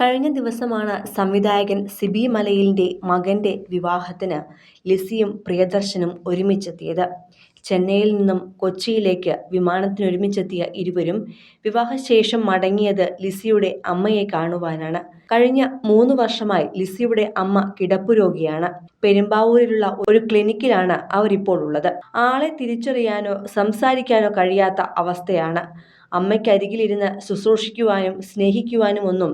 കഴിഞ്ഞ ദിവസമാണ് സംവിധായകൻ സിബി മലയിലിൻ്റെ മകൻ്റെ വിവാഹത്തിന് ലിസിയും പ്രിയദർശനും ഒരുമിച്ചെത്തിയത്. ചെന്നൈയിൽ നിന്നും കൊച്ചിയിലേക്ക് വിമാനത്തിനൊരുമിച്ചെത്തിയ ഇരുവരും വിവാഹശേഷം മടങ്ങിയത് ലിസിയുടെ അമ്മയെ കാണുവാനാണ്. കഴിഞ്ഞ 3 വർഷമായി ലിസിയുടെ അമ്മ കിടപ്പുരോഗിയാണ്. പെരുമ്പാവൂരിലുള്ള ഒരു ക്ലിനിക്കിലാണ് അവരിപ്പോൾ ഉള്ളത്. ആളെ തിരിച്ചറിയാനോ സംസാരിക്കാനോ കഴിയാത്ത അവസ്ഥയാണ്. അമ്മയ്ക്കരികിലിരുന്ന് ശുശ്രൂഷിക്കുവാനും സ്നേഹിക്കുവാനും ഒന്നും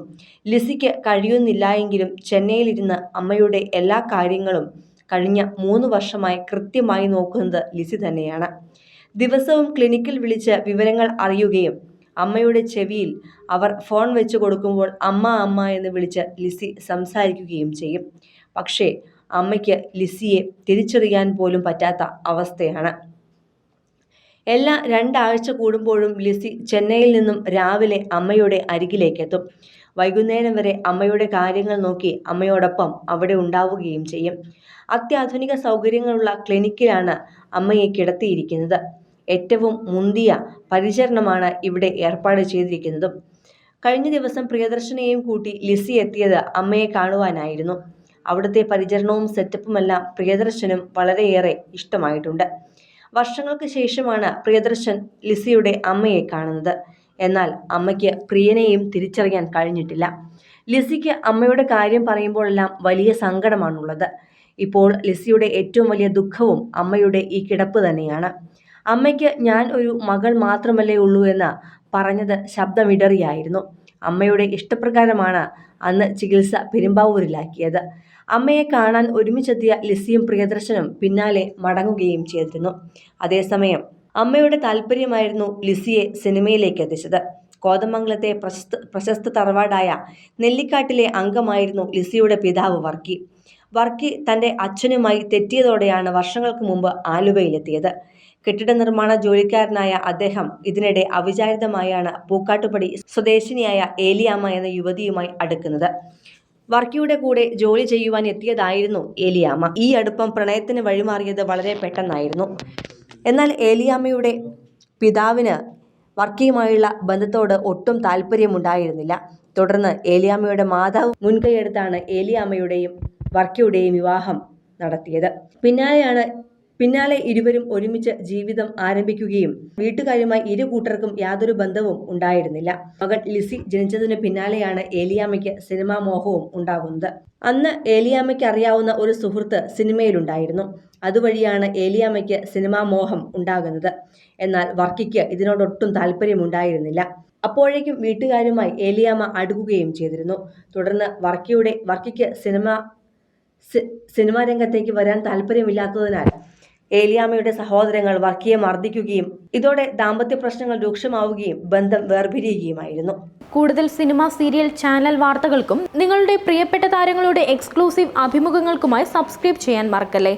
ലിസിക്ക് കഴിയുന്നില്ലായെങ്കിലും ചെന്നൈയിലിരുന്ന് അമ്മയുടെ എല്ലാ കാര്യങ്ങളും കഴിഞ്ഞ 3 വർഷമായി കൃത്യമായി നോക്കുന്നത് ലിസി തന്നെയാണ്. ദിവസവും ക്ലിനിക്കിൽ വിളിച്ച് വിവരങ്ങൾ അറിയുകയും അമ്മയുടെ ചെവിയിൽ അവർ ഫോൺ വെച്ച് കൊടുക്കുമ്പോൾ അമ്മ അമ്മ എന്ന് വിളിച്ച് ലിസി സംസാരിക്കുകയും ചെയ്യും. പക്ഷേ അമ്മയ്ക്ക് ലിസിയെ തിരിച്ചറിയാൻ പോലും പറ്റാത്ത അവസ്ഥയാണ്. എല്ലാ 2 ആഴ്ച കൂടുമ്പോഴും ലിസി ചെന്നൈയിൽ നിന്നും രാവിലെ അമ്മയുടെ അരികിലേക്കെത്തും. വൈകുന്നേരം വരെ അമ്മയുടെ കാര്യങ്ങൾ നോക്കി അമ്മയോടൊപ്പം അവിടെ ഉണ്ടാവുകയും ചെയ്യും. അത്യാധുനിക സൗകര്യങ്ങളുള്ള ക്ലിനിക്കിലാണ് അമ്മയെ കിടത്തിയിരിക്കുന്നത്. ഏറ്റവും മുന്തിയ പരിചരണമാണ് ഇവിടെ ഏർപ്പാട് ചെയ്തിരിക്കുന്നതും. കഴിഞ്ഞ ദിവസം പ്രിയദർശനെയും കൂട്ടി ലിസി എത്തിയത് അമ്മയെ കാണുവാനായിരുന്നു. അവിടുത്തെ പരിചരണവും സെറ്റപ്പുമെല്ലാം പ്രിയദർശനും വളരെയേറെ ഇഷ്ടമായിട്ടുണ്ട്. വർഷങ്ങൾക്ക് ശേഷമാണ് പ്രിയദർശൻ ലിസിയുടെ അമ്മയെ കാണുന്നത്. എന്നാൽ അമ്മയ്ക്ക് പ്രിയനെയും തിരിച്ചറിയാൻ കഴിഞ്ഞിട്ടില്ല. ലിസിക്ക് അമ്മയുടെ കാര്യം പറയുമ്പോഴെല്ലാം വലിയ സങ്കടമാണുള്ളത്. ഇപ്പോൾ ലിസിയുടെ ഏറ്റവും വലിയ ദുഃഖവും അമ്മയുടെ ഈ കിടപ്പ് തന്നെയാണ്. അമ്മയ്ക്ക് ഞാൻ ഒരു മകൾ മാത്രമല്ലേ ഉള്ളൂ എന്ന് പറഞ്ഞത് ശബ്ദമിടറിയായിരുന്നു. അമ്മയുടെ ഇഷ്ടപ്രകാരമാണ് അന്ന് ചികിത്സ പെരുമ്പാവൂരിലാക്കിയത്. അമ്മയെ കാണാൻ ഒരുമിച്ചെത്തിയ ലിസിയും പ്രിയദർശനും പിന്നാലെ മടങ്ങുകയും ചെയ്തിരുന്നു. അതേസമയം അമ്മയുടെ താല്പര്യമായിരുന്നു ലിസിയെ സിനിമയിലേക്ക് എത്തിച്ചത്. കോതമംഗലത്തെ പ്രശസ്ത തറവാടായ നെല്ലിക്കാട്ടിലെ അംഗമായിരുന്നു ലിസിയുടെ പിതാവ് വർക്കി. വർക്കി തൻ്റെ അച്ഛനുമായി തെറ്റിയതോടെയാണ് വർഷങ്ങൾക്ക് മുമ്പ് ആലുവയിലെത്തിയത്. കെട്ടിട നിർമ്മാണ ജോലിക്കാരനായ അദ്ദേഹം ഇതിനിടെ അവിചാരിതമായാണ് പൂക്കാട്ടുപടി സ്വദേശിനിയായ ഏലിയാമ്മ എന്ന യുവതിയുമായി അടുക്കുന്നത്. വർക്കിയുടെ കൂടെ ജോലി ചെയ്യുവാൻ എത്തിയതായിരുന്നു ഏലിയാമ്മ. ഈ അടുപ്പം പ്രണയത്തിന് വഴിമാറിയത് വളരെ പെട്ടെന്നായിരുന്നു. എന്നാൽ ഏലിയാമ്മയുടെ പിതാവിന് വർക്കിയുമായുള്ള ബന്ധത്തോട് ഒട്ടും താല്പര്യമുണ്ടായിരുന്നില്ല. തുടർന്ന് ഏലിയാമ്മയുടെ മാതാവ് മുൻകൈയെടുത്താണ് ഏലിയാമ്മയുടെയും വർക്കിയുടെയും വിവാഹം നടത്തിയത്. പിന്നാലെ ഇരുവരും ഒരുമിച്ച് ജീവിതം ആരംഭിക്കുകയും വീട്ടുകാരുമായി ഇരു കൂട്ടർക്കും യാതൊരു ബന്ധവും ഉണ്ടായിരുന്നില്ല. മകൾ ലിസി ജനിച്ചതിന് പിന്നാലെയാണ് ഏലിയാമ്മയ്ക്ക് സിനിമാ മോഹവും ഉണ്ടാകുന്നത്. അന്ന് ഏലിയാമ്മയ്ക്ക് അറിയാവുന്ന ഒരു സുഹൃത്ത് സിനിമയിലുണ്ടായിരുന്നു. അതുവഴിയാണ് ഏലിയാമ്മയ്ക്ക് സിനിമാ മോഹം ഉണ്ടാകുന്നത്. എന്നാൽ വർക്കിക്ക് ഇതിനോടൊട്ടും താല്പര്യമുണ്ടായിരുന്നില്ല. അപ്പോഴേക്കും വീട്ടുകാരുമായി ഏലിയാമ്മ അടുക്കുകയും ചെയ്തിരുന്നു. തുടർന്ന് വർക്കിക്ക് സിനിമാ രംഗത്തേക്ക് വരാൻ താല്പര്യമില്ലാത്തതിനാൽ ഏലിയാമ്മയുടെ സഹോദരങ്ങൾ വർക്കിയെ മർദ്ദിക്കുകയും ഇതോടെ ദാമ്പത്യ പ്രശ്നങ്ങൾ രൂക്ഷമാവുകയും ബന്ധം വേർപിരിയുകയുമായിരുന്നു. കൂടുതൽ സിനിമ, സീരിയൽ, ചാനൽ വാർത്തകൾക്കും നിങ്ങളുടെ പ്രിയപ്പെട്ട താരങ്ങളുടെ എക്സ്ക്ലൂസീവ് അഭിമുഖങ്ങൾക്കുമായി സബ്സ്ക്രൈബ് ചെയ്യാൻ മറക്കല്ലേ.